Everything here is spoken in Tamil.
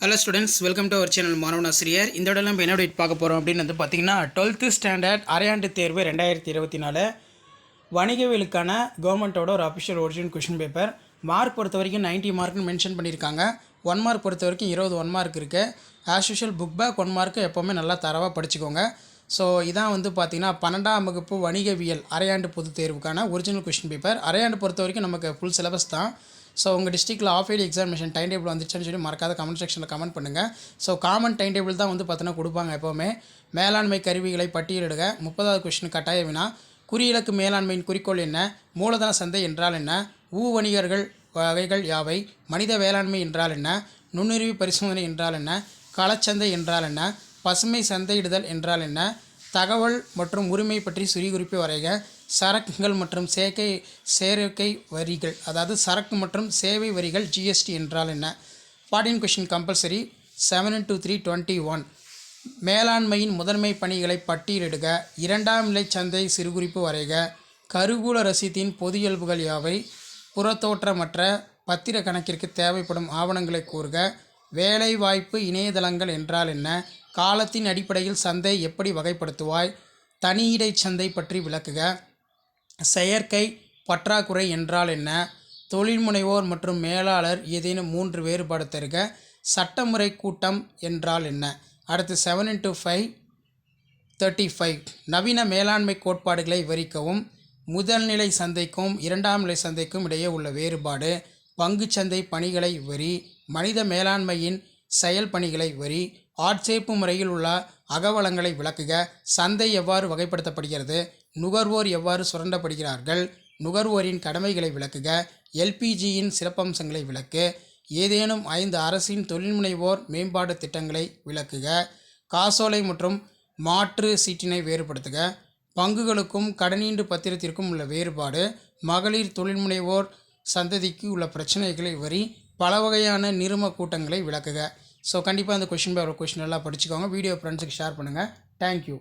Hello students, welcome to our channel மாணவன் ஆசிரியர். இந்த விட நம்ம என்ன டேட் பார்க்க போகிறோம் அப்படின்னு பார்த்தீங்கன்னா 12th ஸ்டாண்டர்ட் அரையாண்டு தேர்வு 2024 வணிகவியலுக்கான கவர்மெண்ட்டோட ஒரு official original question paper. Mark பொறுத்த வரைக்கும் 90 மார்க்னு மென்ஷன் பண்ணியிருக்காங்க. 1 மார்க் பொறுத்த வரைக்கும் 20 1 மார்க் இருக்குது. ஆஸ் யூஷுவல் புக் பேக் 1 மார்க்கு எப்போவுமே நல்லா தரவாக படிச்சுக்கோங்க. ஸோ இதான் பார்த்தீங்கன்னா 12ஆம் வகுப்பு வணிகவியல் அரையாண்டு பொது தேர்வுக்கான ஒரிஜினல் கொஷின் பேப்பர். அரையாண்டு பொறுத்த வரைக்கும் நமக்கு ஃபுல் சிலபஸ் தான். ஸோ உங்கள் டிஸ்ட்ரிக்ட்டில் half yearly examination time table வந்துச்சுன்னு சொல்லி மறக்காத கமெண்ட் செக்ஷனில் கமெண்ட் பண்ணுங்கள். ஸோ காமன் டைம் டேபிள் தான் பார்த்தீங்கன்னா கொடுப்பாங்க எப்போவுமே. மேலாண்மை கருவிகளை பட்டியலிடுக 30வது கொஸ்டின் கட்டாய வினா. குறியிலக்கு மேலாண்மையின் குறிக்கோள் என்ன? மூலதன சந்தை என்றால் என்ன? வணிகர்கள் வகைகள் யாவை? மனித வேளாண்மை என்றால் என்ன? நுண்ணுரிமை பரிசோதனை என்றால் என்ன? களச்சந்தை என்றால் என்ன? பசுமை சந்தையிடுதல் என்றால் என்ன? தகவல் மற்றும் உரிமை பற்றி குறிப்பை வரைக. சரக்குகள் மற்றும் சேர்க்கை வரிகள், அதாவது சரக்கு மற்றும் சேவை வரிகள் ஜிஎஸ்டி என்றால் என்ன? 14 கொஷின் கம்பல்சரி. 7 into 3 21. மேலாண்மையின் முதன்மை பணிகளை பட்டியலிடுக. இரண்டாம் நிலை சந்தை சிறுகுறிப்பு வரைக. கருவூல ரசீதின் பொது இயல்புகள் யாவை? புறத்தோற்றமற்ற பத்திர கணக்கிற்கு தேவைப்படும் ஆவணங்களை கூறுக. வேலைவாய்ப்பு இணையதளங்கள் என்றால் என்ன? காலத்தின் அடிப்படையில் சந்தை எப்படி வகைப்படுத்துவாய்? தனியிடை சந்தை பற்றி விளக்குக. செயற்கை பற்றாக்குறை என்றால் என்ன? தொழில் முனைவோர் மற்றும் மேலாளர் ஏதேனும் 3 வேறுபாடு தருக. சட்டமுறை கூட்டம் என்றால் என்ன? அடுத்து 7 into 5 35. நவீன மேலாண்மை கோட்பாடுகளை விவரிக்கவும். முதல்நிலை சந்தைக்கும் இரண்டாம் நிலை சந்தைக்கும் இடையே உள்ள வேறுபாடு. பங்குச்சந்தை பணிகளை விவரி. மனித மேலாண்மையின் செயல் பணிகளை விவரி. ஆட்சேர்ப்பு முறையில் உள்ள அகவலங்களை விளக்குக. சந்தை எவ்வாறு வகைப்படுத்தப்படுகிறது? நுகர்வோர் எவ்வாறு சுரண்டப்படுகிறார்கள்? நுகர்வோரின் கடமைகளை விளக்குக. எல்பிஜியின் சிறப்பம்சங்களை விளக்கு. ஏதேனும் 5 அரசின் தொழில்முனைவோர் மேம்பாடு திட்டங்களை விளக்குக. காசோலை மற்றும் மாற்று சீட்டினை வேறுபடுத்துக. பங்குகளுக்கும் கடனீண்டு பத்திரத்திற்கும் உள்ள வேறுபாடு. மகளிர் தொழில்முனைவோர் சந்ததிக்கு உள்ள பிரச்சனைகளை வரி. பல வகையான நிறும கூட்டங்களை விளக்குக. ஸோ கண்டிப்பாக அந்த கொஷின் எல்லாம் படிச்சுக்கோங்க. வீடியோ ஃப்ரெண்ட்ஸுக்கு ஷேர் பண்ணுங்கள். தேங்க்யூ.